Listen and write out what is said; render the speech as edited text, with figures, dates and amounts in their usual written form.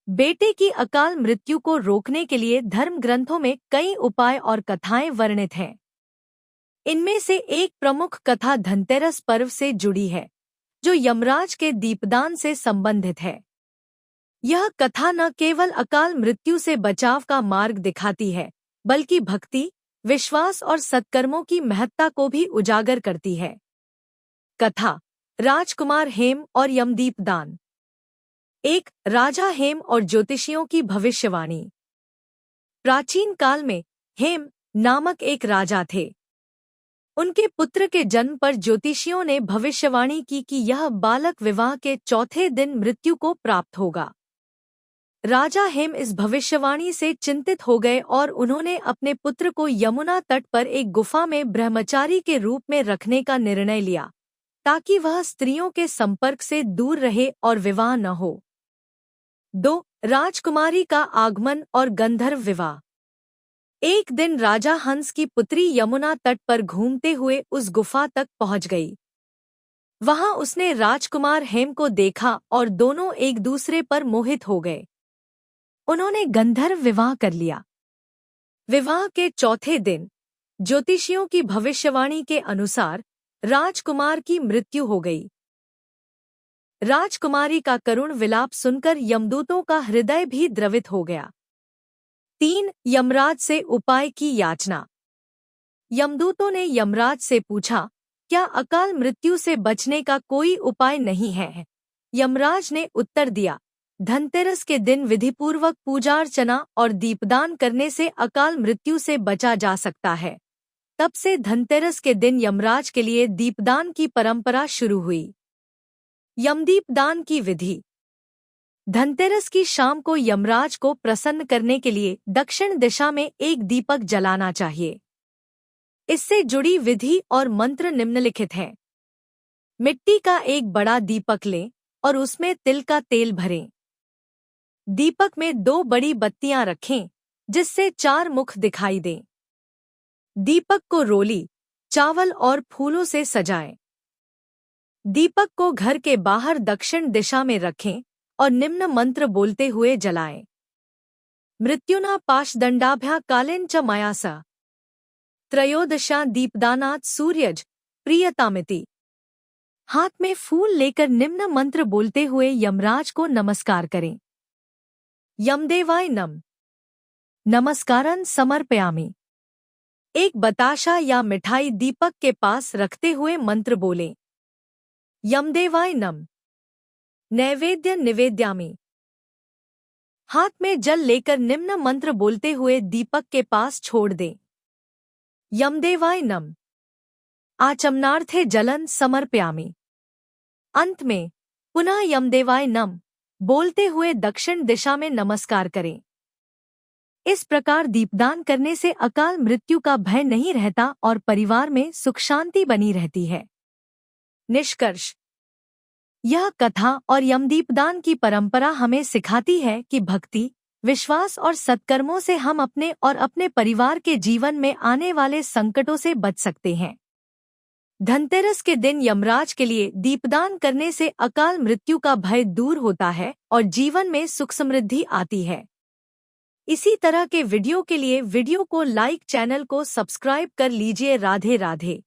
बेटे की अकाल मृत्यु को रोकने के लिए धर्म ग्रंथों में कई उपाय और कथाएं वर्णित हैं। इनमें से एक प्रमुख कथा धनतेरस पर्व से जुड़ी है, जो यमराज के दीपदान से संबंधित है। यह कथा न केवल अकाल मृत्यु से बचाव का मार्ग दिखाती है, बल्कि भक्ति, विश्वास और सत्कर्मों की महत्ता को भी उजागर करती है। कथा राजकुमार हेम और यमदीपदान। एक राजा हेम और ज्योतिषियों की भविष्यवाणी। प्राचीन काल में हेम नामक एक राजा थे। उनके पुत्र के जन्म पर ज्योतिषियों ने भविष्यवाणी की कि यह बालक विवाह के चौथे दिन मृत्यु को प्राप्त होगा। राजा हेम इस भविष्यवाणी से चिंतित हो गए और उन्होंने अपने पुत्र को यमुना तट पर एक गुफा में ब्रह्मचारी के रूप में रखने का निर्णय लिया, ताकि वह स्त्रियों के संपर्क से दूर रहे और विवाह न हो। 2. राजकुमारी का आगमन और गंधर्व विवाह। एक दिन राजा हंस की पुत्री यमुना तट पर घूमते हुए उस गुफा तक पहुंच गई। वहां उसने राजकुमार हेम को देखा और दोनों एक दूसरे पर मोहित हो गए। उन्होंने गंधर्व विवाह कर लिया। विवाह के चौथे दिन ज्योतिषियों की भविष्यवाणी के अनुसार राजकुमार की मृत्यु हो गई। राजकुमारी का करुण विलाप सुनकर यमदूतों का हृदय भी द्रवित हो गया। 3. यमराज से उपाय की याचना। यमदूतों ने यमराज से पूछा, क्या अकाल मृत्यु से बचने का कोई उपाय नहीं है? यमराज ने उत्तर दिया, धनतेरस के दिन विधिपूर्वक पूजा अर्चना और दीपदान करने से अकाल मृत्यु से बचा जा सकता है। तब से धनतेरस के दिन यमराज के लिए दीपदान की परंपरा शुरू हुई। यमदीपदान की विधि। धनतेरस की शाम को यमराज को प्रसन्न करने के लिए दक्षिण दिशा में एक दीपक जलाना चाहिए। इससे जुड़ी विधि और मंत्र निम्नलिखित हैं। मिट्टी का एक बड़ा दीपक लें और उसमें तिल का तेल भरें। दीपक में 2 बड़ी बत्तियां रखें, जिससे 4 मुख दिखाई दें। दीपक को रोली, चावल और फूलों से सजाएं। दीपक को घर के बाहर दक्षिण दिशा में रखें और निम्न मंत्र बोलते हुए जलाएं। मृत्युना पाशदंडाभ्या कालेन च मयासा त्रयोदशा दीपदानात् सूर्यज प्रियतामिति। हाथ में फूल लेकर निम्न मंत्र बोलते हुए यमराज को नमस्कार करें। यमदेवाय नम नमस्कारं समर्पयामि। एक बताशा या मिठाई दीपक के पास रखते हुए मंत्र बोलें। यमदेवाय नम नैवेद्य निवेद्यामि। हाथ में जल लेकर निम्न मंत्र बोलते हुए दीपक के पास छोड़ दें। यमदेवाय नम आचमनार्थे जलन समर्पयामि। अंत में पुनः यमदेवाय नम बोलते हुए दक्षिण दिशा में नमस्कार करें। इस प्रकार दीपदान करने से अकाल मृत्यु का भय नहीं रहता और परिवार में सुख शांति बनी रहती है। निष्कर्ष। यह कथा और यमदीपदान की परंपरा हमें सिखाती है कि भक्ति, विश्वास और सत्कर्मों से हम अपने और अपने परिवार के जीवन में आने वाले संकटों से बच सकते हैं। धनतेरस के दिन यमराज के लिए दीपदान करने से अकाल मृत्यु का भय दूर होता है और जीवन में सुख समृद्धि आती है। इसी तरह के वीडियो के लिए वीडियो को लाइक, चैनल को सब्सक्राइब कर लीजिए। राधे राधे।